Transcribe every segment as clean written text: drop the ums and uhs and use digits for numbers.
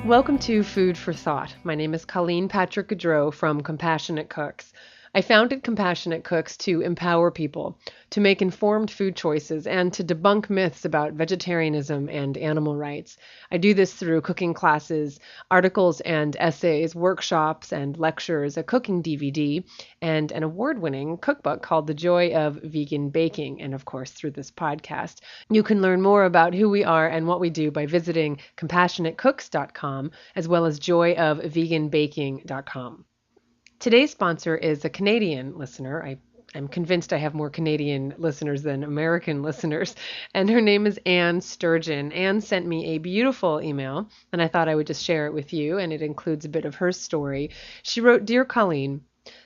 Welcome to Food for Thought. My name is Colleen Patrick-Goudreau from Compassionate Cooks. I founded Compassionate Cooks to empower people, to make informed food choices, and to debunk myths about vegetarianism and animal rights. I do this through cooking classes, articles and essays, workshops and lectures, a cooking DVD, and an award-winning cookbook called The Joy of Vegan Baking, and of course through this podcast. You can learn more about who we are and what we do by visiting compassionatecooks.com as well as joyofveganbaking.com. Today's sponsor is a Canadian listener. I'm convinced I have more Canadian listeners than American listeners, and her name is Anne Sturgeon. Anne sent me a beautiful email, and I thought I would just share it with you, and it includes a bit of her story. She wrote, "Dear Colleen,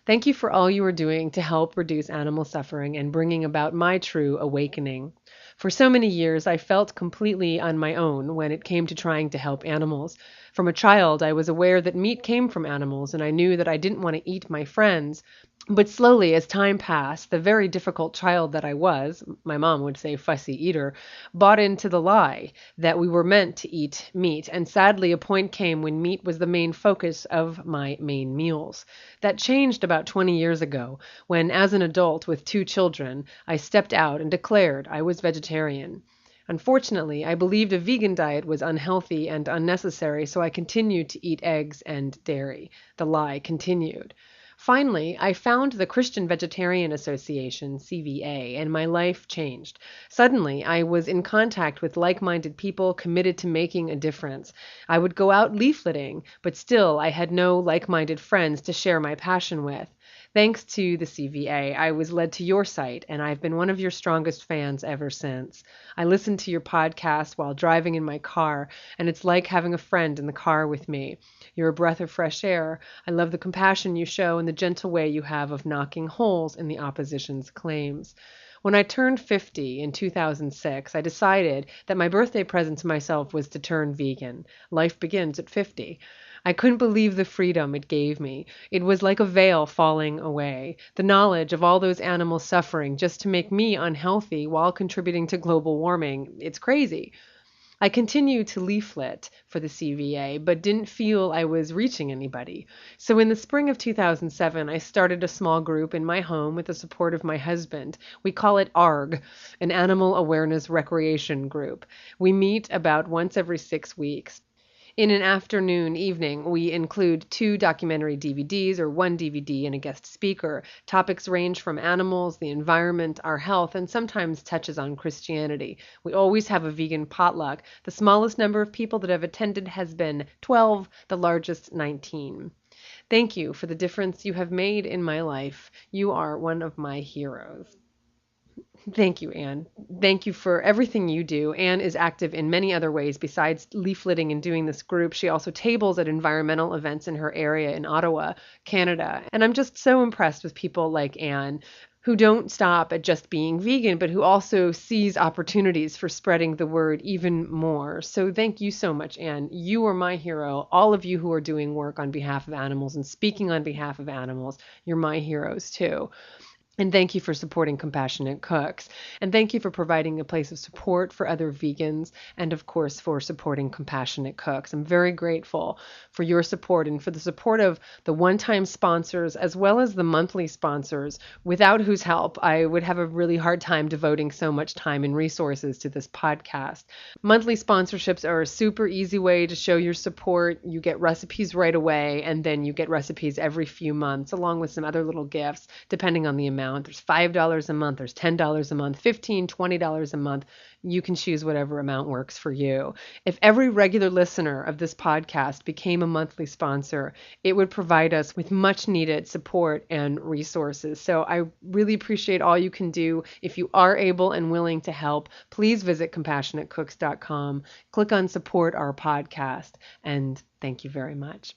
thank you for all you are doing to help reduce animal suffering and bringing about my true awakening. For so many years, I felt completely on my own when it came to trying to help animals. From a child, I was aware that meat came from animals, and I knew that I didn't want to eat my friends. But slowly, as time passed, the very difficult child that I was, my mom would say fussy eater, bought into the lie that we were meant to eat meat, and sadly a point came when meat was the main focus of my main meals. That changed about 20 years ago, when as an adult with 2 children, I stepped out and declared I was vegetarian. Unfortunately, I believed a vegan diet was unhealthy and unnecessary, so I continued to eat eggs and dairy. The lie continued. Finally, I found the Christian Vegetarian Association, CVA, and my life changed. Suddenly, I was in contact with like-minded people committed to making a difference. I would go out leafleting, but still I had no like-minded friends to share my passion with. Thanks to the CVA, I was led to your site, and I've been one of your strongest fans ever since. I listen to your podcast while driving in my car, and it's like having a friend in the car with me. You're a breath of fresh air. I love the compassion you show and the gentle way you have of knocking holes in the opposition's claims. When I turned 50 in 2006, I decided that my birthday present to myself was to turn vegan. Life begins at 50. I couldn't believe the freedom it gave me. It was like a veil falling away. The knowledge of all those animals suffering just to make me unhealthy while contributing to global warming, it's crazy. I continued to leaflet for the CVA, but didn't feel I was reaching anybody. So in the spring of 2007, I started a small group in my home with the support of my husband. We call it ARG, an Animal Awareness Recreation Group. We meet about once every 6 weeks. In an evening, we include 2 documentary DVDs or 1 DVD and a guest speaker. Topics range from animals, the environment, our health, and sometimes touches on Christianity. We always have a vegan potluck. The smallest number of people that have attended has been 12, the largest 19. Thank you for the difference you have made in my life. You are one of my heroes." Thank you, Anne. Thank you for everything you do. Anne is active in many other ways besides leafleting and doing this group. She also tables at environmental events in her area in Ottawa, Canada. And I'm just so impressed with people like Anne who don't stop at just being vegan, but who also sees opportunities for spreading the word even more. So thank you so much, Anne. You are my hero. All of you who are doing work on behalf of animals and speaking on behalf of animals, you're my heroes too. And thank you for supporting Compassionate Cooks. And thank you for providing a place of support for other vegans and, of course, for supporting Compassionate Cooks. I'm very grateful for your support and for the support of the one-time sponsors as well as the monthly sponsors, without whose help I would have a really hard time devoting so much time and resources to this podcast. Monthly sponsorships are a super easy way to show your support. You get recipes right away, and then you get recipes every few months, along with some other little gifts, depending on the amount. There's $5 a month, there's $10 a month, $15, $20 a month. You can choose whatever amount works for you. If every regular listener of this podcast became a monthly sponsor, it would provide us with much needed support and resources. So I really appreciate all you can do. If you are able and willing to help, please visit compassionatecooks.com, click on support our podcast, and thank you very much.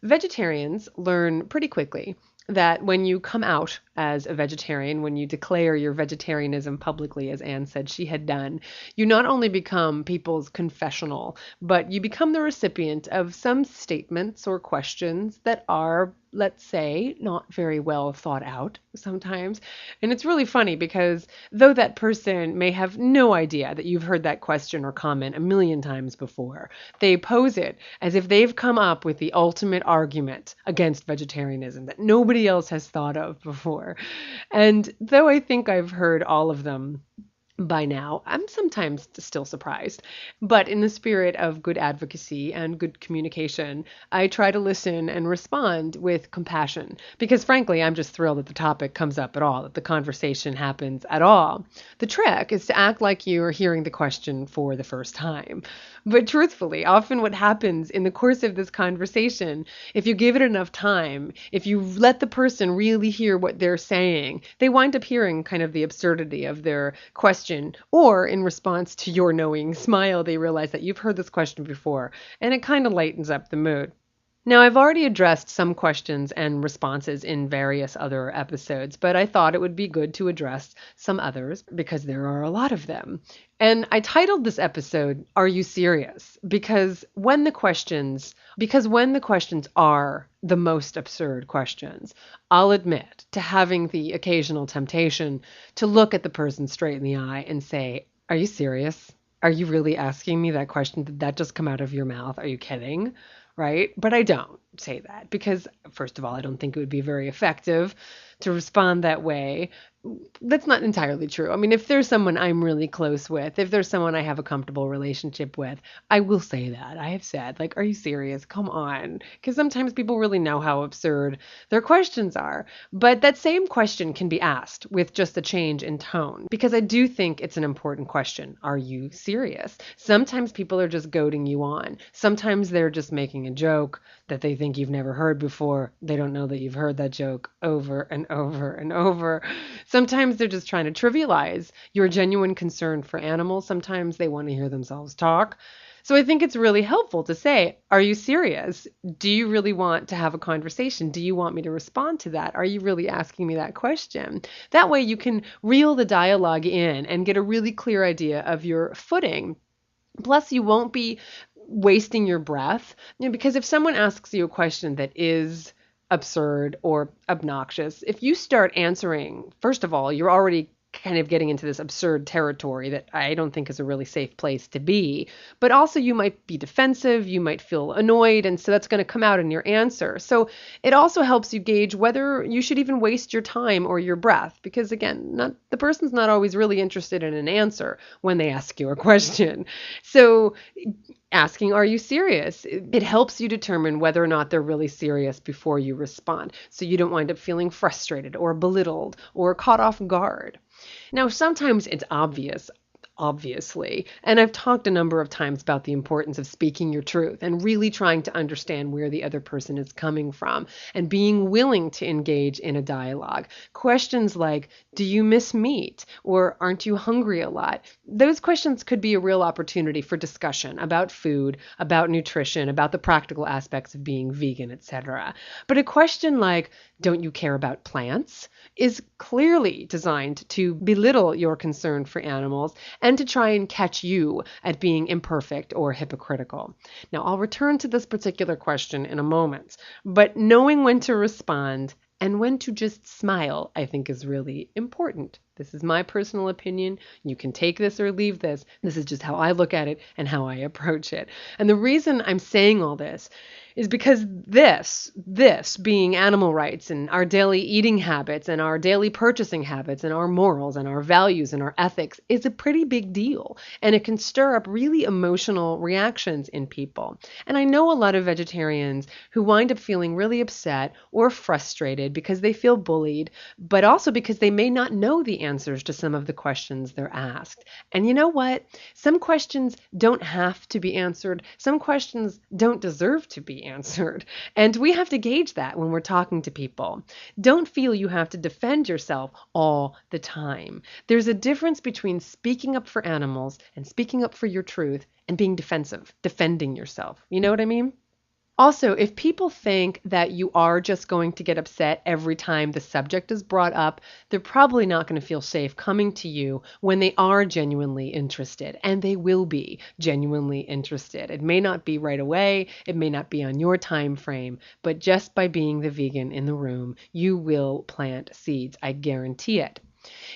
Vegetarians learn pretty quickly that when you come out as a vegetarian, when you declare your vegetarianism publicly, as Anne said she had done, you not only become people's confessional, but you become the recipient of some statements or questions that are let's say, not very well thought out sometimes. And it's really funny because though that person may have no idea that you've heard that question or comment a million times before, they pose it as if they've come up with the ultimate argument against vegetarianism that nobody else has thought of before. And though I think I've heard all of them by now, I'm sometimes still surprised. But in the spirit of good advocacy and good communication, I try to listen and respond with compassion because, frankly, I'm just thrilled that the topic comes up at all, that the conversation happens at all. The trick is to act like you are hearing the question for the first time. But truthfully, often what happens in the course of this conversation, if you give it enough time, if you let the person really hear what they're saying, they wind up hearing kind of the absurdity of their question, or in response to your knowing smile, they realize that you've heard this question before, and it kind of lightens up the mood. Now, I've already addressed some questions and responses in various other episodes, but I thought it would be good to address some others because there are a lot of them. And I titled this episode, Are You Serious? Because when the questions are the most absurd questions, I'll admit to having the occasional temptation to look at the person straight in the eye and say, Are you serious? Are you really asking me that question? Did that just come out of your mouth? Are you kidding? Right? But I don't say that because, first of all, I don't think it would be very effective to respond that way. That's not entirely true. I mean, if there's someone I'm really close with, if there's someone I have a comfortable relationship with, I will say that. I have said, like, are you serious? Come on. Because sometimes people really know how absurd their questions are. But that same question can be asked with just a change in tone, because I do think it's an important question. Are you serious? Sometimes people are just goading you on. Sometimes they're just making a joke that they think you've never heard before. They don't know that you've heard that joke over and over and over. Sometimes they're just trying to trivialize your genuine concern for animals. Sometimes they want to hear themselves talk. So I think it's really helpful to say, are you serious? Do you really want to have a conversation? Do you want me to respond to that? Are you really asking me that question? That way you can reel the dialogue in and get a really clear idea of your footing. Plus, you won't be wasting your breath, because if someone asks you a question that is absurd or obnoxious, if you start answering, first of all, you're already kind of getting into this absurd territory that I don't think is a really safe place to be. But also you might be defensive, you might feel annoyed, and so that's going to come out in your answer. So it also helps you gauge whether you should even waste your time or your breath, because again, the person's not always really interested in an answer when they ask you a question. So asking, are you serious? It helps you determine whether or not they're really serious before you respond, so you don't wind up feeling frustrated or belittled or caught off guard. Now, sometimes it's obvious, obviously, and I've talked a number of times about the importance of speaking your truth and really trying to understand where the other person is coming from and being willing to engage in a dialogue. Questions like, do you miss meat? Or aren't you hungry a lot? Those questions could be a real opportunity for discussion about food, about nutrition, about the practical aspects of being vegan, etc. But a question like, don't you care about plants? Is clearly designed to belittle your concern for animals and to try and catch you at being imperfect or hypocritical. Now, I'll return to this particular question in a moment, but knowing when to respond and when to just smile, I think, is really important. This is my personal opinion. You can take this or leave this. This is just how I look at it and how I approach it. And the reason I'm saying all this is because this being animal rights and our daily eating habits and our daily purchasing habits and our morals and our values and our ethics is a pretty big deal. And it can stir up really emotional reactions in people. And I know a lot of vegetarians who wind up feeling really upset or frustrated because they feel bullied, but also because they may not know the answers to some of the questions they're asked. And you know what? Some questions don't have to be answered. Some questions don't deserve to be answered. And we have to gauge that when we're talking to people. Don't feel you have to defend yourself all the time. There's a difference between speaking up for animals and speaking up for your truth and being defensive, defending yourself. You know what I mean? Also, if people think that you are just going to get upset every time the subject is brought up, they're probably not going to feel safe coming to you when they are genuinely interested, and they will be genuinely interested. It may not be right away, it may not be on your time frame, but just by being the vegan in the room, you will plant seeds. I guarantee it.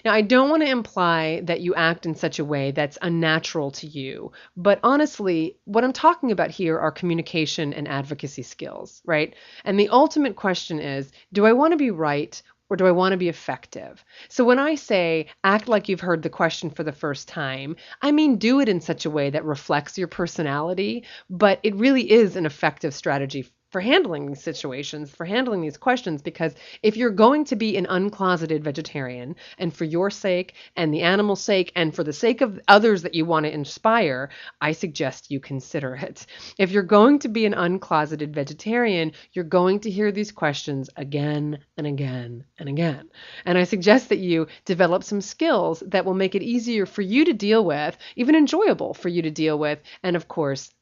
Now, I don't want to imply that you act in such a way that's unnatural to you, but honestly, what I'm talking about here are communication and advocacy skills, right? And the ultimate question is, do I want to be right or do I want to be effective? So when I say act like you've heard the question for the first time, I mean do it in such a way that reflects your personality, but it really is an effective strategy for handling these situations, for handling these questions, because if you're going to be an uncloseted vegetarian, and for your sake, and the animal's sake, and for the sake of others that you want to inspire, I suggest you consider it. If you're going to be an uncloseted vegetarian, you're going to hear these questions again and again and again. And I suggest that you develop some skills that will make it easier for you to deal with, even enjoyable for you to deal with, and of course,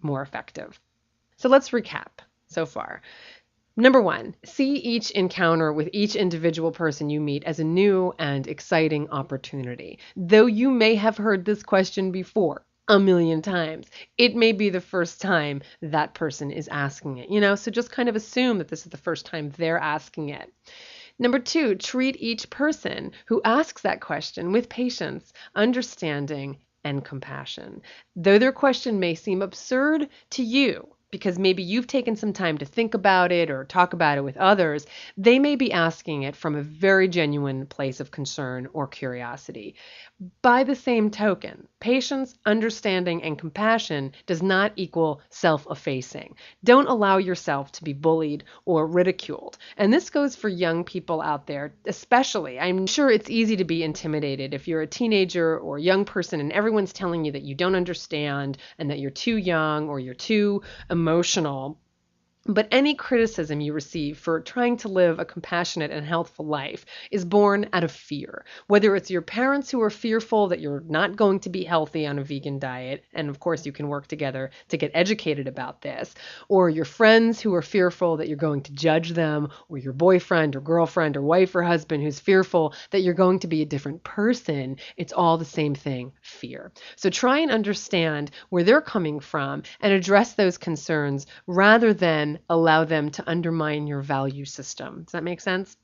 more effective. So let's recap so far. Number one, see each encounter with each individual person you meet as a new and exciting opportunity. Though you may have heard this question before a million times, it may be the first time that person is asking it, so just kind of assume that this is the first time they're asking it. Number two, treat each person who asks that question with patience, understanding, and compassion. Though their question may seem absurd to you, because maybe you've taken some time to think about it or talk about it with others, they may be asking it from a very genuine place of concern or curiosity. By the same token, patience, understanding, and compassion does not equal self-effacing. Don't allow yourself to be bullied or ridiculed. And this goes for young people out there, especially. I'm sure it's easy to be intimidated if you're a teenager or a young person and everyone's telling you that you don't understand and that you're too young or you're too emotional. But any criticism you receive for trying to live a compassionate and healthful life is born out of fear. Whether it's your parents who are fearful that you're not going to be healthy on a vegan diet, and of course you can work together to get educated about this, or your friends who are fearful that you're going to judge them, or your boyfriend or girlfriend or wife or husband who's fearful that you're going to be a different person, it's all the same thing, fear. So try and understand where they're coming from and address those concerns rather than allow them to undermine your value system. Does that make sense?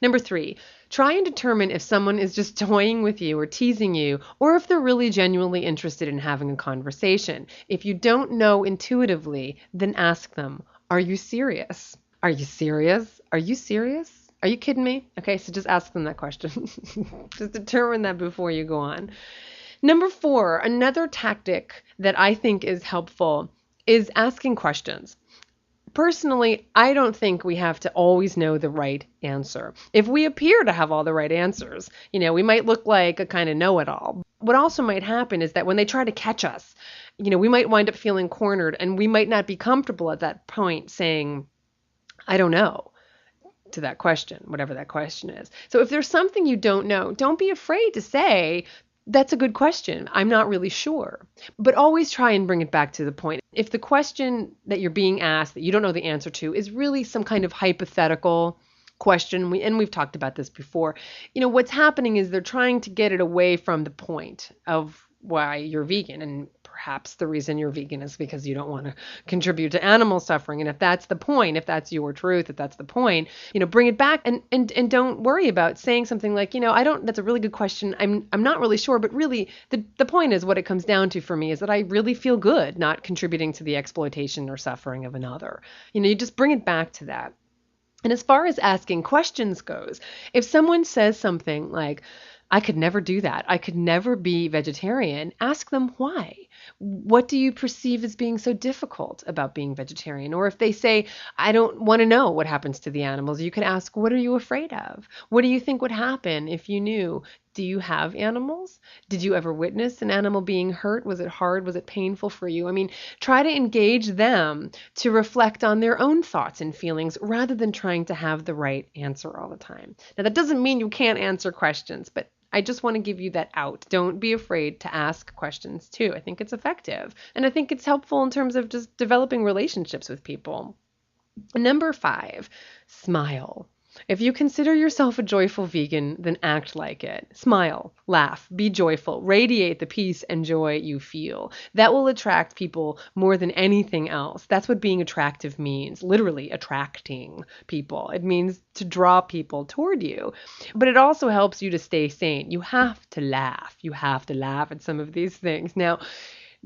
Number three, try and determine if someone is just toying with you or teasing you, or if they're really genuinely interested in having a conversation. If you don't know intuitively, then ask them, are you serious? Are you serious? Are you serious? Are you kidding me? Okay, so just ask them that question. Just determine that before you go on. Number four, another tactic that I think is helpful is asking questions. Personally, I don't think we have to always know the right answer. If we appear to have all the right answers, we might look like a kind of know-it-all. What also might happen is that when they try to catch us, we might wind up feeling cornered and we might not be comfortable at that point saying, I don't know, to that question, whatever that question is. So if there's something you don't know, don't be afraid to say, that's a good question. I'm not really sure. But always try and bring it back to the point. If the question that you're being asked that you don't know the answer to is really some kind of hypothetical question, and we've talked about this before, what's happening is they're trying to get it away from the point of why you're vegan. And perhaps the reason you're vegan is because you don't want to contribute to animal suffering. And if that's the point, if that's your truth, if that's the point, bring it back and don't worry about saying something like, that's a really good question. I'm not really sure, but really the point is what it comes down to for me is that I really feel good not contributing to the exploitation or suffering of another. You just bring it back to that. And as far as asking questions goes, if someone says something like, I could never do that, I could never be vegetarian, ask them why. What do you perceive as being so difficult about being vegetarian? Or if they say, I don't want to know what happens to the animals, you could ask, what are you afraid of? What do you think would happen if you knew? Do you have animals? Did you ever witness an animal being hurt? Was it hard? Was it painful for you? Try to engage them to reflect on their own thoughts and feelings rather than trying to have the right answer all the time. Now, that doesn't mean you can't answer questions, but I just want to give you that out. Don't be afraid to ask questions too. I think it's effective. And I think it's helpful in terms of just developing relationships with people. Number 5, smile. If you consider yourself a joyful vegan, then act like it. Smile, laugh, be joyful, radiate the peace and joy you feel. That will attract people more than anything else. That's what being attractive means, literally attracting people. It means to draw people toward you. But it also helps you to stay sane. You have to laugh. You have to laugh at some of these things. Now,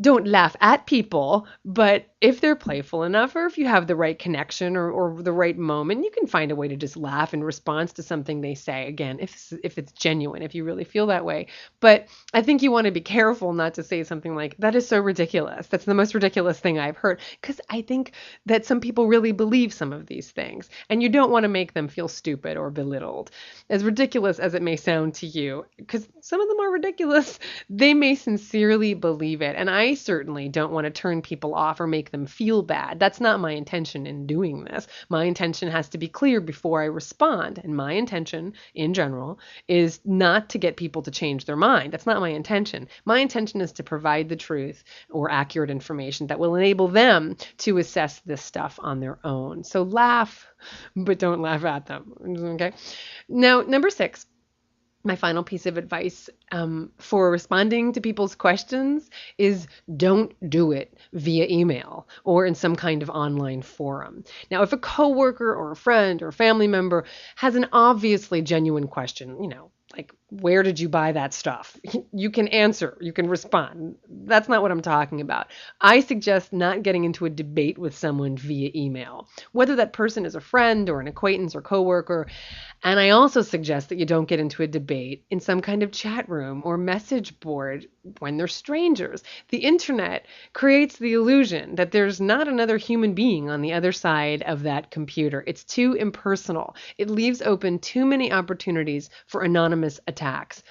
don't laugh at people, but if they're playful enough, or if you have the right connection or the right moment, you can find a way to just laugh in response to something they say. Again, if it's genuine, if you really feel that way. But I think you want to be careful not to say something like, that is so ridiculous. That's the most ridiculous thing I've heard. Because I think that some people really believe some of these things, and you don't want to make them feel stupid or belittled. As ridiculous as it may sound to you, because some of them are ridiculous, they may sincerely believe it. And I certainly don't want to turn people off or make them feel bad. That's not my intention in doing this. My intention has to be clear before I respond. And my intention, in general, is not to get people to change their mind. That's not my intention. My intention is to provide the truth or accurate information that will enable them to assess this stuff on their own. So laugh, but don't laugh at them. Okay? Now, number 6. My final piece of advice for responding to people's questions is don't do it via email or in some kind of online forum. Now, if a coworker or a friend or a family member has an obviously genuine question, like, where did you buy that stuff? You can answer, you can respond. That's not what I'm talking about. I suggest not getting into a debate with someone via email, whether that person is a friend or an acquaintance or coworker. And I also suggest that you don't get into a debate in some kind of chat room or message board when they're strangers. The internet creates the illusion that there's not another human being on the other side of that computer. It's too impersonal. It leaves open too many opportunities for anonymous attacks.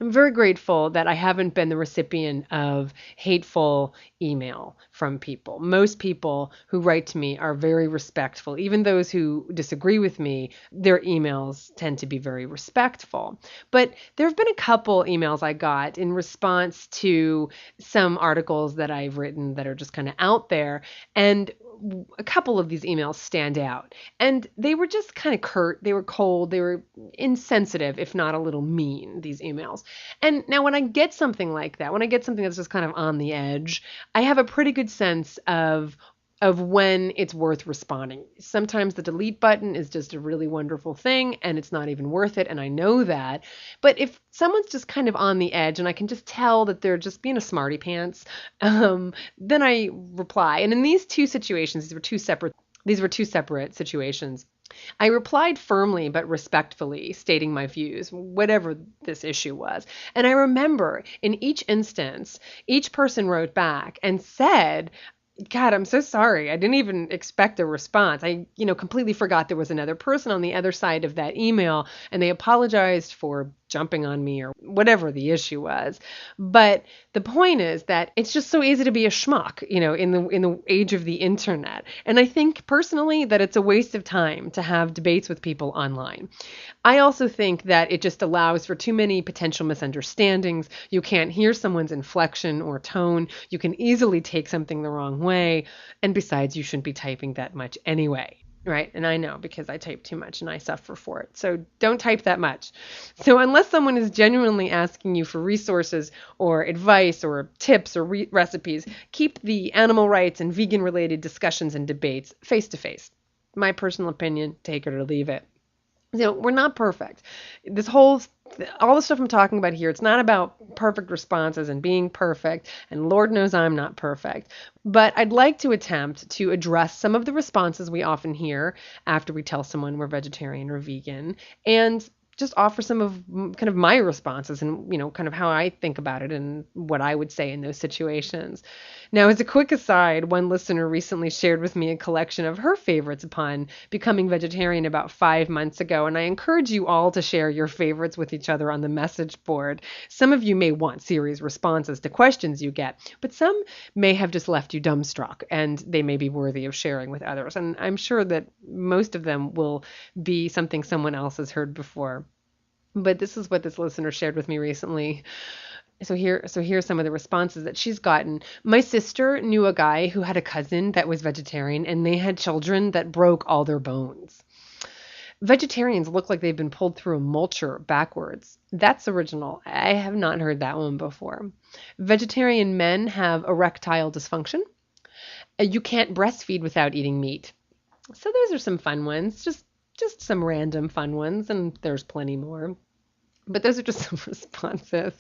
I'm very grateful that I haven't been the recipient of hateful email from people. Most people who write to me are very respectful. Even those who disagree with me, their emails tend to be very respectful. But there have been a couple emails I got in response to some articles that I've written that are just kind of out there. And a couple of these emails stand out. And they were just kind of curt. They were cold. They were insensitive, if not a little mean, these emails. And now when I get something like that, when I get something that's just kind of on the edge, I have a pretty good sense of when it's worth responding. Sometimes the delete button is just a really wonderful thing and it's not even worth it, and I know that. But if someone's just kind of on the edge and I can just tell that they're just being a smarty pants, then I reply. And in these two situations, these were two separate situations. I replied firmly but respectfully, stating my views, whatever this issue was. And I remember in each instance, each person wrote back and said, God, I'm so sorry. I didn't even expect a response. I, completely forgot there was another person on the other side of that email, and they apologized for jumping on me or whatever the issue was. But the point is that it's just so easy to be a schmuck, in the age of the internet. And I think personally that it's a waste of time to have debates with people online. I also think that it just allows for too many potential misunderstandings. You can't hear someone's inflection or tone. You can easily take something the wrong way. And besides, you shouldn't be typing that much anyway. Right? And I know because I type too much and I suffer for it. So don't type that much. So unless someone is genuinely asking you for resources or advice or tips or recipes, keep the animal rights and vegan related discussions and debates face to face. My personal opinion, take it or leave it. We're not perfect. All the stuff I'm talking about here, it's not about perfect responses and being perfect, and Lord knows I'm not perfect. But I'd like to attempt to address some of the responses we often hear after we tell someone we're vegetarian or vegan, and just offer some of kind of my responses and, kind of how I think about it and what I would say in those situations. Now, as a quick aside, one listener recently shared with me a collection of her favorites upon becoming vegetarian about 5 months ago, and I encourage you all to share your favorites with each other on the message board. Some of you may want serious responses to questions you get, but some may have just left you dumbstruck, and they may be worthy of sharing with others. And I'm sure that most of them will be something someone else has heard before. But this is what this listener shared with me recently. So here's some of the responses that she's gotten. My sister knew a guy who had a cousin that was vegetarian, and they had children that broke all their bones. Vegetarians look like they've been pulled through a mulcher backwards. That's original. I have not heard that one before. Vegetarian men have erectile dysfunction. You can't breastfeed without eating meat. So those are some fun ones, just some random fun ones, and there's plenty more. But those are just some responses.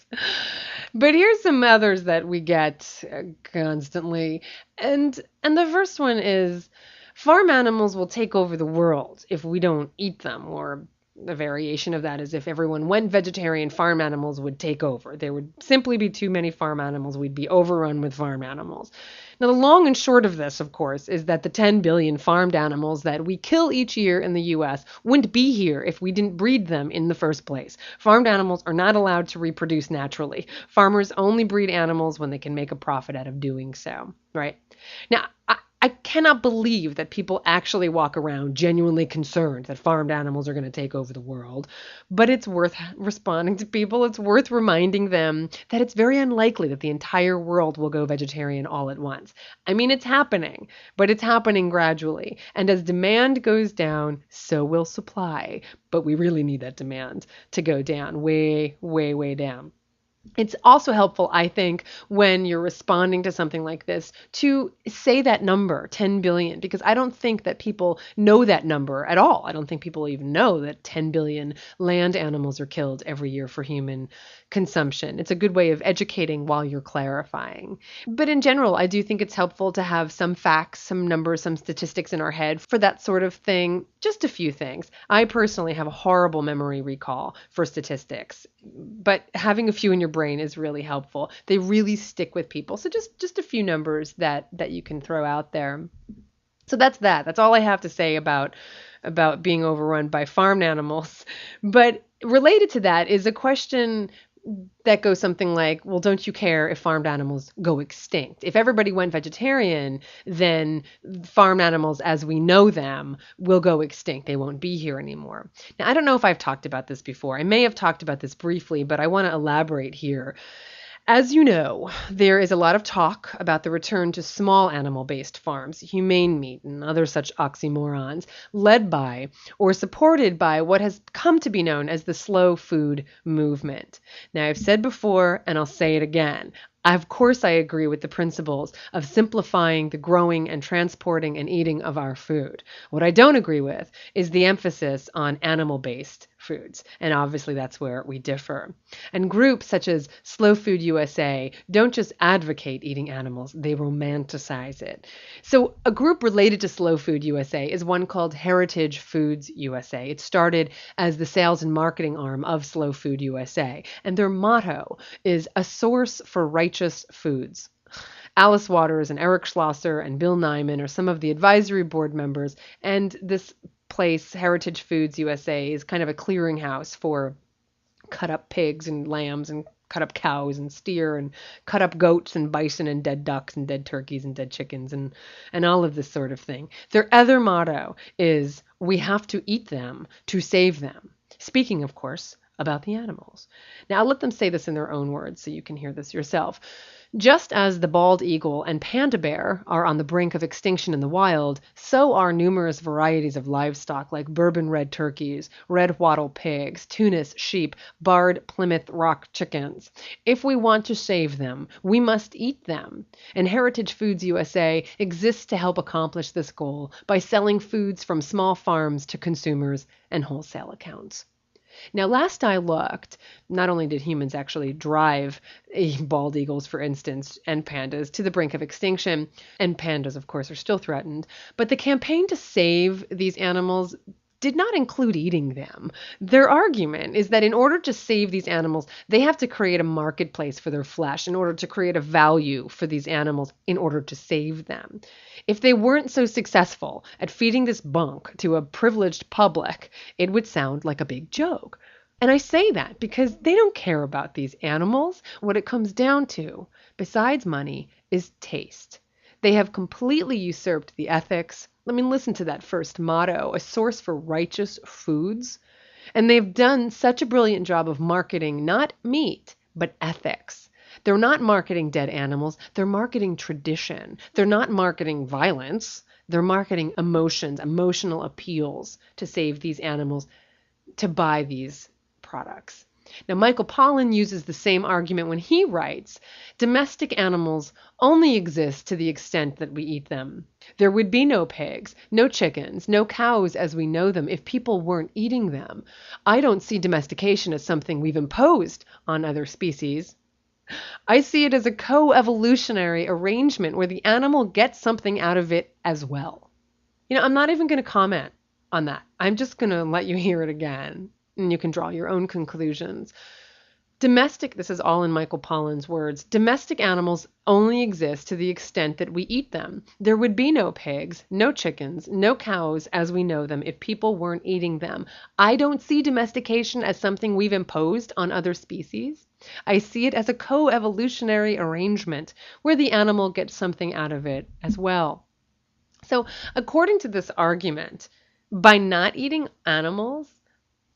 But here's some others that we get constantly. And the first one is farm animals will take over the world if we don't eat them, or the variation of that is if everyone went vegetarian, farm animals would take over. There would simply be too many farm animals. We'd be overrun with farm animals. Now, the long and short of this, of course, is that the 10 billion farmed animals that we kill each year in the US wouldn't be here if we didn't breed them in the first place. Farmed animals are not allowed to reproduce naturally. Farmers only breed animals when they can make a profit out of doing so, right? Now, I cannot believe that people actually walk around genuinely concerned that farmed animals are going to take over the world. But it's worth responding to people. It's worth reminding them that it's very unlikely that the entire world will go vegetarian all at once. I mean, it's happening, but it's happening gradually. And as demand goes down, so will supply. But we really need that demand to go down, way, way, way down. It's also helpful, I think, when you're responding to something like this to say that number, 10 billion, because I don't think that people know that number at all. I don't think people even know that 10 billion land animals are killed every year for human consumption. It's a good way of educating while you're clarifying. But in general, I do think it's helpful to have some facts, some numbers, some statistics in our head for that sort of thing. Just a few things. I personally have a horrible memory recall for statistics, but having a few in your brain is really helpful. They really stick with people. So just a few numbers that you can throw out there. So that's that. That's all I have to say about being overrun by farmed animals. But related to that is a question that goes something like, well, don't you care if farmed animals go extinct? If everybody went vegetarian, then farmed animals as we know them will go extinct. They won't be here anymore. Now, I don't know if I've talked about this before. I may have talked about this briefly, but I want to elaborate here. As you know, there is a lot of talk about the return to small animal-based farms, humane meat, and other such oxymorons, led by or supported by what has come to be known as the slow food movement. Now, I've said before, and I'll say it again, of course, I agree with the principles of simplifying the growing and transporting and eating of our food. What I don't agree with is the emphasis on animal-based foods, and obviously that's where we differ. And groups such as Slow Food USA don't just advocate eating animals, they romanticize it. So a group related to Slow Food USA is one called Heritage Foods USA. It started as the sales and marketing arm of Slow Food USA, and their motto is a source for righteous foods. Alice Waters and Eric Schlosser and Bill Nyman are some of the advisory board members, and this place, Heritage Foods USA, is kind of a clearinghouse for cut up pigs and lambs and cut up cows and steer and cut up goats and bison and dead ducks and dead turkeys and dead chickens and all of this sort of thing. Their other motto is, we have to eat them to save them. Speaking, of course, about the animals. Now, I'll let them say this in their own words so you can hear this yourself. Just as the bald eagle and panda bear are on the brink of extinction in the wild, so are numerous varieties of livestock like bourbon red turkeys, red wattle pigs, Tunis sheep, barred Plymouth Rock chickens. If we want to save them, we must eat them. And Heritage Foods USA exists to help accomplish this goal by selling foods from small farms to consumers and wholesale accounts. Now, last I looked, not only did humans actually drive bald eagles, for instance, and pandas to the brink of extinction, and pandas, of course, are still threatened, but the campaign to save these animals did not include eating them. Their argument is that in order to save these animals, they have to create a marketplace for their flesh, in order to create a value for these animals, in order to save them. If they weren't so successful at feeding this bunk to a privileged public, it would sound like a big joke. And I say that because they don't care about these animals. What it comes down to, besides money, is taste. They have completely usurped the ethics. I mean, listen to that first motto, a source for righteous foods. And they've done such a brilliant job of marketing not meat, but ethics. They're not marketing dead animals, they're marketing tradition. They're not marketing violence, they're marketing emotions, emotional appeals to save these animals, to buy these products. Now, Michael Pollan uses the same argument when he writes, domestic animals only exist to the extent that we eat them. There would be no pigs, no chickens, no cows as we know them if people weren't eating them. I don't see domestication as something we've imposed on other species. I see it as a co-evolutionary arrangement where the animal gets something out of it as well. I'm not even going to comment on that. I'm just going to let you hear it again, and you can draw your own conclusions. This is all in Michael Pollan's words, domestic animals only exist to the extent that we eat them. There would be no pigs, no chickens, no cows as we know them if people weren't eating them. I don't see domestication as something we've imposed on other species. I see it as a co-evolutionary arrangement where the animal gets something out of it as well. So, according to this argument, by not eating animals,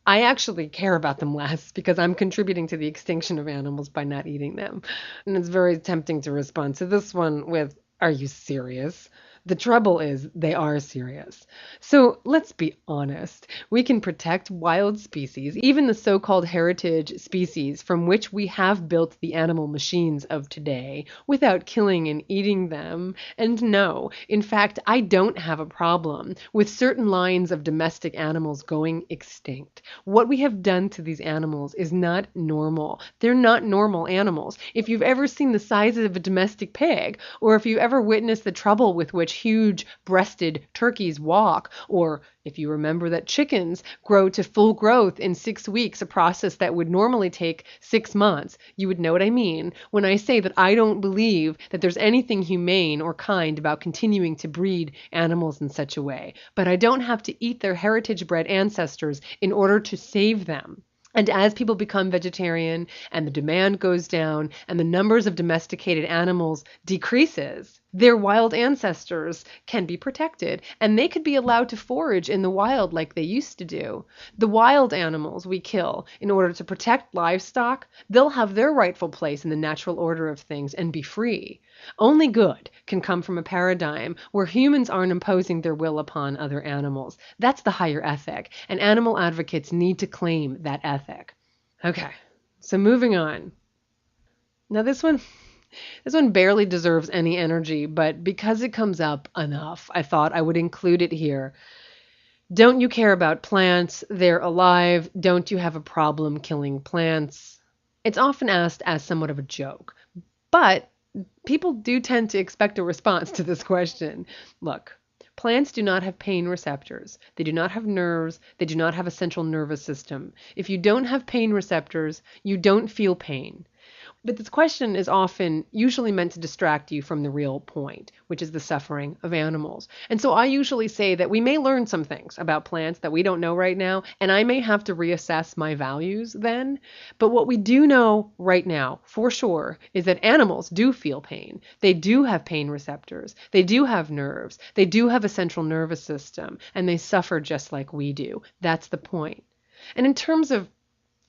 I actually care about them less because I'm contributing to the extinction of animals by not eating them. And it's very tempting to respond to this one with, are you serious? The trouble is they are serious. So let's be honest. We can protect wild species, even the so-called heritage species from which we have built the animal machines of today, without killing and eating them. And no, in fact, I don't have a problem with certain lines of domestic animals going extinct. What we have done to these animals is not normal. They're not normal animals. If you've ever seen the size of a domestic pig, or if you've ever witnessed the trouble with which huge-breasted turkeys walk, or if you remember that chickens grow to full growth in 6 weeks, a process that would normally take 6 months, you would know what I mean when I say that I don't believe that there's anything humane or kind about continuing to breed animals in such a way. But I don't have to eat their heritage-bred ancestors in order to save them. And as people become vegetarian and the demand goes down and the numbers of domesticated animals decreases, their wild ancestors can be protected and they could be allowed to forage in the wild like they used to do. The wild animals we kill in order to protect livestock, they'll have their rightful place in the natural order of things and be free. Only good can come from a paradigm where humans aren't imposing their will upon other animals. That's the higher ethic, and animal advocates need to claim that ethic. Okay, so moving on. Now this one barely deserves any energy, but because it comes up enough, I thought I would include it here. Don't you care about plants? They're alive. Don't you have a problem killing plants? It's often asked as somewhat of a joke, but people do tend to expect a response to this question. Look, plants do not have pain receptors. They do not have nerves. They do not have a central nervous system. If you don't have pain receptors, you don't feel pain. But this question is usually meant to distract you from the real point, which is the suffering of animals. And so I usually say that we may learn some things about plants that we don't know right now, and I may have to reassess my values then. But what we do know right now, for sure, is that animals do feel pain. They do have pain receptors. They do have nerves. They do have a central nervous system, and they suffer just like we do. That's the point. And in terms of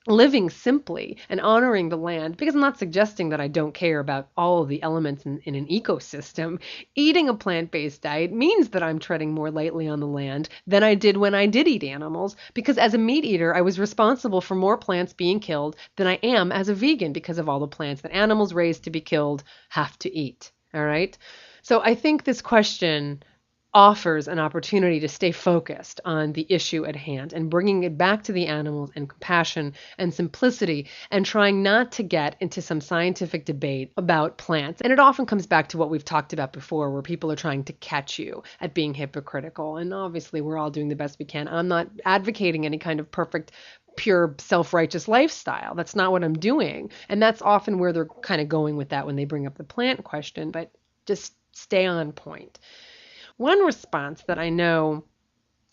living simply and honoring the land, because I'm not suggesting that I don't care about all of the elements in an ecosystem, eating a plant-based diet means that I'm treading more lightly on the land than I did when I did eat animals, because as a meat eater, I was responsible for more plants being killed than I am as a vegan because of all the plants that animals raised to be killed have to eat. All right? So I think this question offers an opportunity to stay focused on the issue at hand and bringing it back to the animals and compassion and simplicity and trying not to get into some scientific debate about plants. And it often comes back to what we've talked about before, where people are trying to catch you at being hypocritical. And obviously we're all doing the best we can. I'm not advocating any kind of perfect, pure self-righteous lifestyle. That's not what I'm doing. And that's often where they're kind of going with that when they bring up the plant question, but just stay on point. One response that I know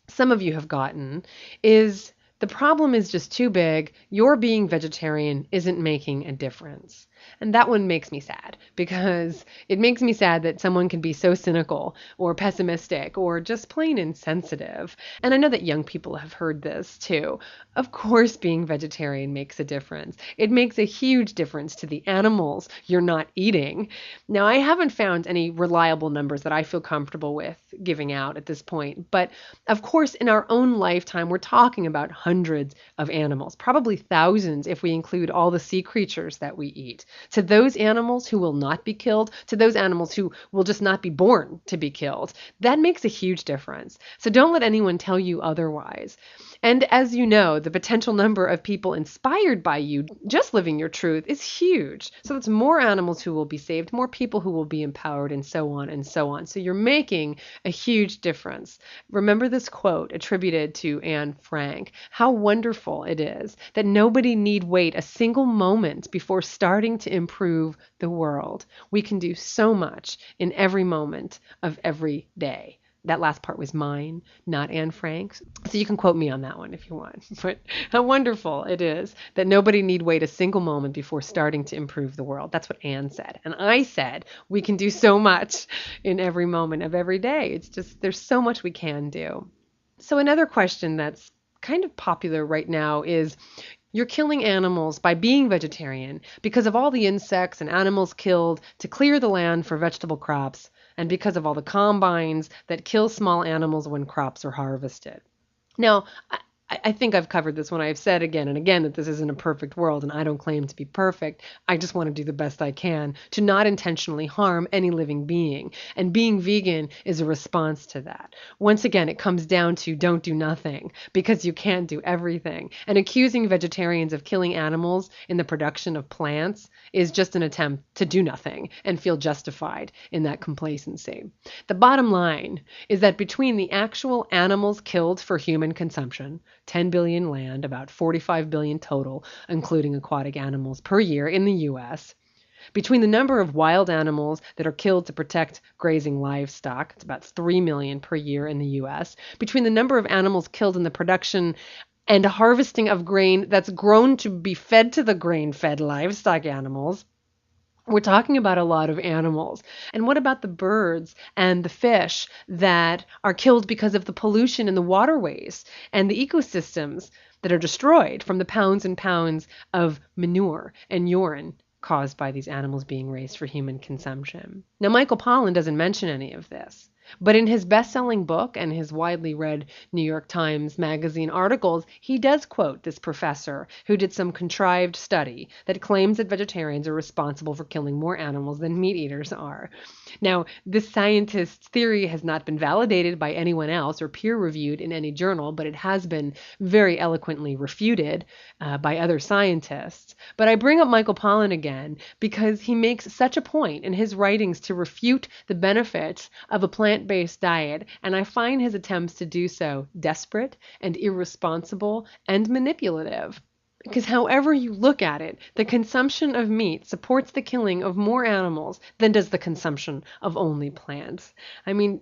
some of you have gotten is The problem is just too big. Your being vegetarian isn't making a difference. And that one makes me sad because it makes me sad that someone can be so cynical or pessimistic or just plain insensitive. And I know that young people have heard this too. Of course, being vegetarian makes a difference. It makes a huge difference to the animals you're not eating. Now, I haven't found any reliable numbers that I feel comfortable with giving out at this point. But of course, in our own lifetime, we're talking about hundreds of animals, probably thousands if we include all the sea creatures that we eat. To those animals who will not be killed, to those animals who will just not be born to be killed, that makes a huge difference. So don't let anyone tell you otherwise. And as you know, the potential number of people inspired by you just living your truth is huge. So that's more animals who will be saved, more people who will be empowered, and so on and so on. So you're making a huge difference. Remember this quote attributed to Anne Frank. How wonderful it is that nobody need wait a single moment before starting to improve the world. We can do so much in every moment of every day. That last part was mine, not Anne Frank's. So you can quote me on that one if you want. But how wonderful it is that nobody need wait a single moment before starting to improve the world. That's what Anne said. And I said we can do so much in every moment of every day. It's just there's so much we can do. So another question that's kind of popular right now is you're killing animals by being vegetarian because of all the insects and animals killed to clear the land for vegetable crops, and because of all the combines that kill small animals when crops are harvested. Now, I think I've covered this when I've said again and again that this isn't a perfect world, and I don't claim to be perfect. I just want to do the best I can to not intentionally harm any living being. And being vegan is a response to that. Once again, it comes down to don't do nothing because you can't do everything. And accusing vegetarians of killing animals in the production of plants is just an attempt to do nothing and feel justified in that complacency. The bottom line is that between the actual animals killed for human consumption, 10 billion land, about 45 billion total, including aquatic animals per year in the US. Between the number of wild animals that are killed to protect grazing livestock, it's about 3 million per year in the US. Between the number of animals killed in the production and harvesting of grain that's grown to be fed to the grain-fed livestock animals, we're talking about a lot of animals. And what about the birds and the fish that are killed because of the pollution in the waterways and the ecosystems that are destroyed from the pounds and pounds of manure and urine caused by these animals being raised for human consumption? Now, Michael Pollan doesn't mention any of this. But in his best-selling book and his widely read New York Times Magazine articles, he does quote this professor who did some contrived study that claims that vegetarians are responsible for killing more animals than meat eaters are. Now, this scientist's theory has not been validated by anyone else or peer-reviewed in any journal, but it has been very eloquently refuted by other scientists. But I bring up Michael Pollan again because he makes such a point in his writings to refute the benefits of a plant-based diet, and I find his attempts to do so desperate and irresponsible and manipulative. Because however you look at it, the consumption of meat supports the killing of more animals than does the consumption of only plants. I mean,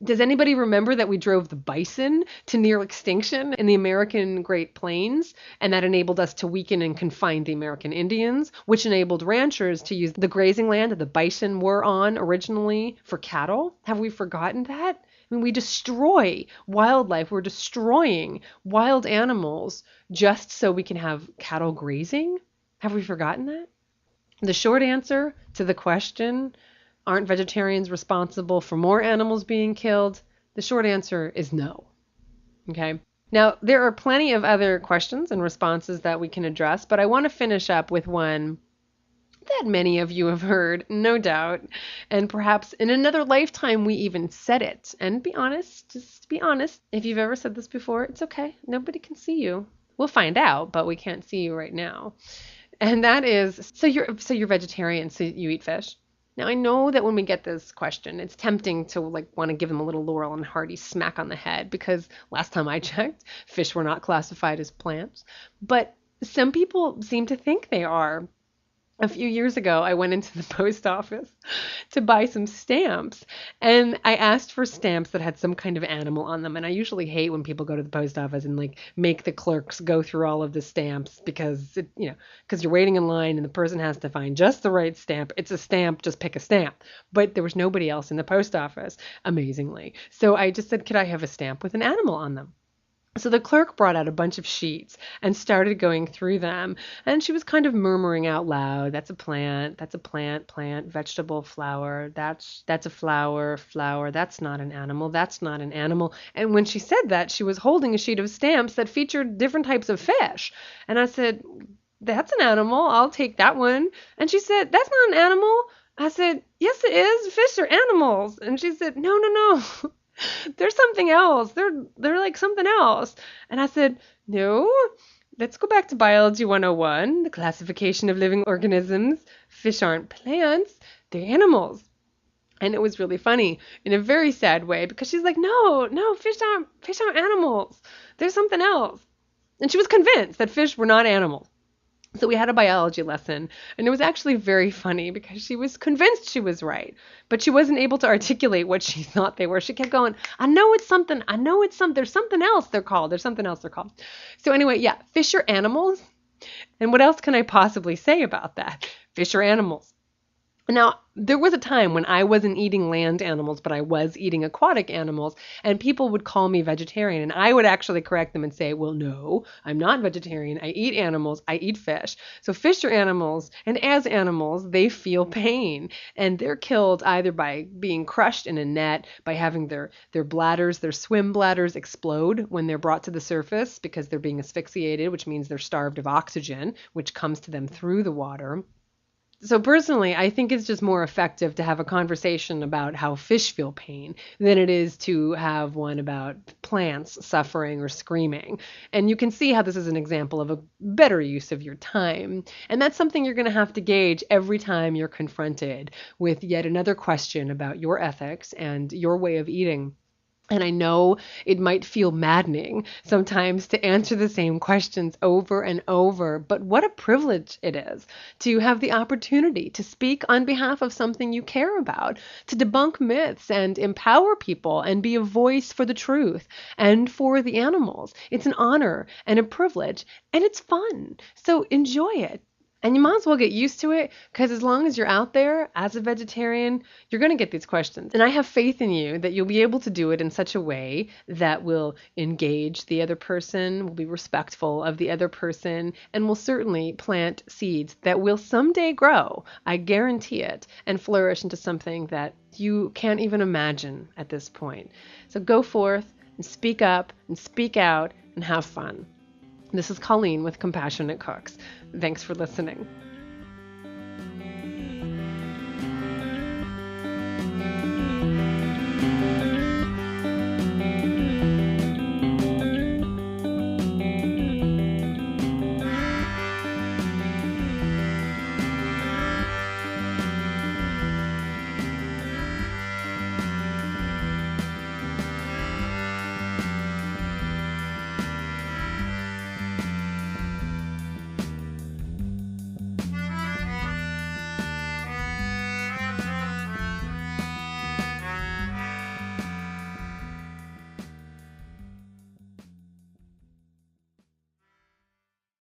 does anybody remember that we drove the bison to near extinction in the American Great Plains, and that enabled us to weaken and confine the American Indians, which enabled ranchers to use the grazing land that the bison were on originally for cattle? Have we forgotten that? I mean, we destroy wildlife. We're destroying wild animals just so we can have cattle grazing? Have we forgotten that? The short answer to the question, aren't vegetarians responsible for more animals being killed? The short answer is no. Okay. Now, there are plenty of other questions and responses that we can address, but I want to finish up with one that many of you have heard, no doubt, and perhaps in another lifetime we even said it. And be honest, just be honest. If you've ever said this before, it's okay. Nobody can see you. We'll find out, but we can't see you right now. And that is, so you're vegetarian, so you eat fish? Now, I know that when we get this question, it's tempting to want to give them a little Laurel and Hardy smack on the head because last time I checked, fish were not classified as plants. But some people seem to think they are. A few years ago, I went into the post office to buy some stamps, and I asked for stamps that had some kind of animal on them. And I usually hate when people go to the post office and like make the clerks go through all of the stamps because because you're waiting in line and the person has to find just the right stamp. It's a stamp, just pick a stamp. But there was nobody else in the post office, amazingly. So I just said, could I have a stamp with an animal on them? So the clerk brought out a bunch of sheets and started going through them. And she was kind of murmuring out loud, that's a plant, plant, vegetable, flower, that's a flower, that's not an animal, that's not an animal. And when she said that, she was holding a sheet of stamps that featured different types of fish. And I said, that's an animal, I'll take that one. And she said, that's not an animal. I said, yes, it is. Fish are animals. And she said, no, no, no. They're something else. They're like something else. And I said, no, let's go back to biology 101, the classification of living organisms. Fish aren't plants, they're animals. And it was really funny in a very sad way because she's like, no, fish aren't animals. They're something else. And she was convinced that fish were not animals. So we had a biology lesson, and it was actually very funny because she was convinced she was right, but she wasn't able to articulate what she thought they were. She kept going, I know it's something, there's something else they're called, So anyway, yeah, fish are animals. And what else can I possibly say about that? Fish are animals. Now, there was a time when I wasn't eating land animals, but I was eating aquatic animals, and people would call me vegetarian, and I would actually correct them and say, well, no, I'm not vegetarian. I eat animals. I eat fish. So fish are animals, and as animals, they feel pain, and they're killed either by being crushed in a net, by having their bladders, their swim bladders explode when they're brought to the surface because they're being asphyxiated, which means they're starved of oxygen, which comes to them through the water. So personally, I think it's just more effective to have a conversation about how fish feel pain than it is to have one about plants suffering or screaming. And you can see how this is an example of a better use of your time. And that's something you're going to have to gauge every time you're confronted with yet another question about your ethics and your way of eating. And I know it might feel maddening sometimes to answer the same questions over and over, but what a privilege it is to have the opportunity to speak on behalf of something you care about, to debunk myths and empower people and be a voice for the truth and for the animals. It's an honor and a privilege, and it's fun. So enjoy it. And you might as well get used to it because as long as you're out there as a vegetarian, you're going to get these questions. And I have faith in you that you'll be able to do it in such a way that will engage the other person, will be respectful of the other person, and will certainly plant seeds that will someday grow, I guarantee it, and flourish into something that you can't even imagine at this point. So go forth and speak up and speak out and have fun. This is Colleen with Compassionate Cooks. Thanks for listening.